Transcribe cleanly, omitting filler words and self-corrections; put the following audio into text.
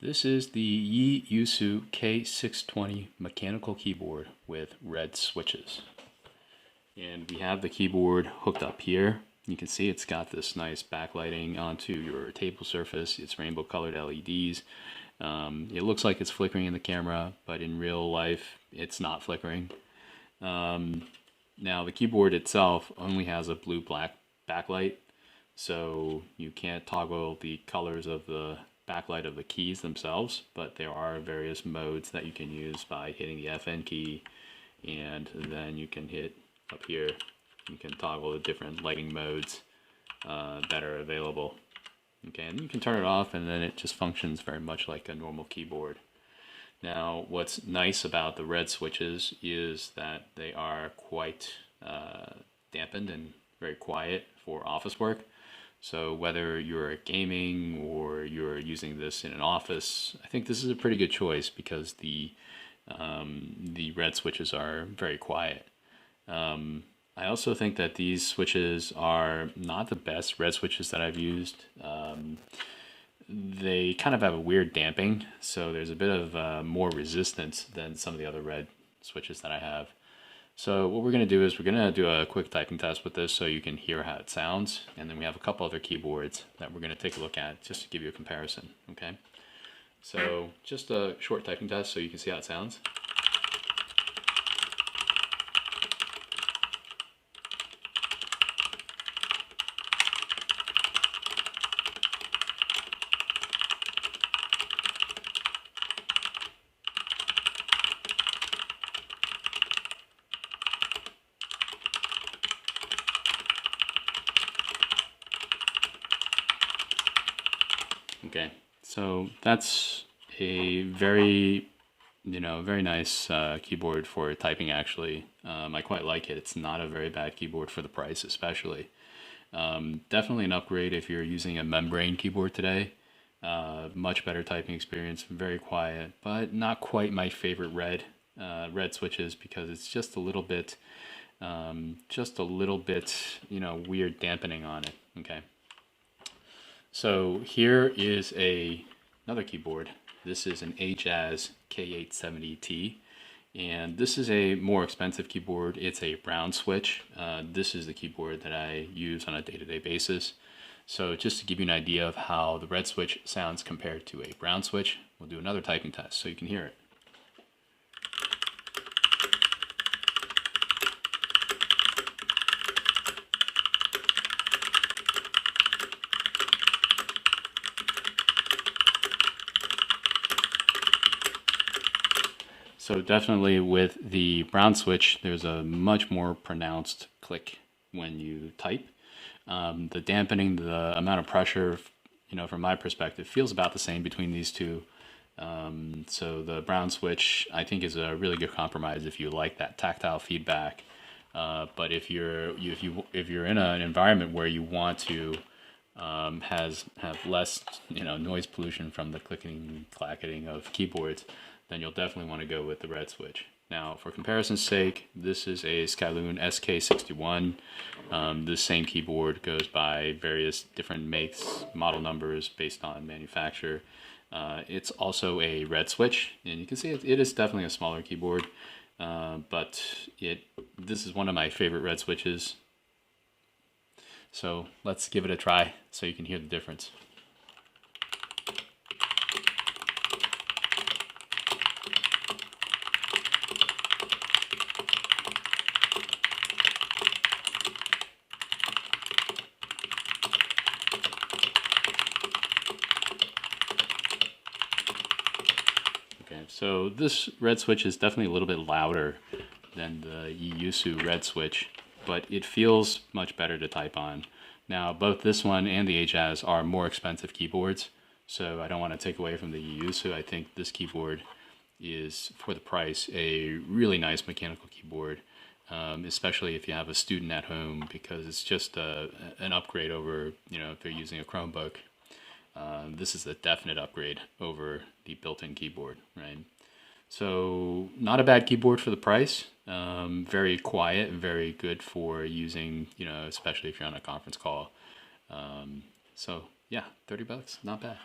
This is the E-YOOSO K620 mechanical keyboard with red switches. And we have the keyboard hooked up here. You can see it's got this nice backlighting onto your table surface. It's rainbow colored LEDs. It looks like it's flickering in the camera, but in real life it's not flickering. Now the keyboard itself only has a blue-black backlight, so you can't toggle the colors of the backlight of the keys themselves, but there are various modes that you can use by hitting the FN key, and then you can hit up here. You can toggle the different lighting modes that are available. Okay, and you can turn it off, and then it just functions very much like a normal keyboard. Now, what's nice about the red switches is that they are quite dampened and very quiet for office work. So whether you're gaming or you're using this in an office, I think this is a pretty good choice because the red switches are very quiet. I also think that these switches are not the best red switches that I've used. They kind of have a weird damping, so there's a bit of more resistance than some of the other red switches that I have. So what we're going to do is we're going to do a quick typing test with this so you can hear how it sounds, and then we have a couple other keyboards that we're going to take a look at just to give you a comparison. Okay, so just a short typing test so you can see how it sounds. Okay, so that's a very, very nice keyboard for typing actually. I quite like it. It's not a very bad keyboard for the price especially. Definitely an upgrade if you're using a membrane keyboard today. Much better typing experience, very quiet, but not quite my favorite red switches because it's just a little bit, weird dampening on it, okay? So here is another keyboard. This is an HAZ K870T, and this is a more expensive keyboard. It's a brown switch. This is the keyboard that I use on a day-to-day basis. So just to give you an idea of how the red switch sounds compared to a brown switch, we'll do another typing test so you can hear it. So definitely with the brown switch, there's a much more pronounced click when you type. The dampening, the amount of pressure, from my perspective, feels about the same between these two. So the brown switch, I think, is a really good compromise if you like that tactile feedback. But if you're in an environment where you want to have less noise pollution from the clicking, clacketing of keyboards, then you'll definitely want to go with the red switch. Now, for comparison's sake, this is a Skyloon SK61. This same keyboard goes by various different makes, model numbers based on manufacturer. It's also a red switch, and you can see it is definitely a smaller keyboard, but this is one of my favorite red switches. So let's give it a try so you can hear the difference. Okay, so this red switch is definitely a little bit louder than the E-YOOSO red switch, but it feels much better to type on. Now, both this one and the HAZ are more expensive keyboards, so I don't want to take away from the E-YOOSO. I think this keyboard is, for the price, a really nice mechanical keyboard, especially if you have a student at home, because it's just an upgrade over, if you're using a Chromebook. This is a definite upgrade over the built-in keyboard, right? So not a bad keyboard for the price. Very quiet, very good for using, especially if you're on a conference call. So yeah, $30, not bad.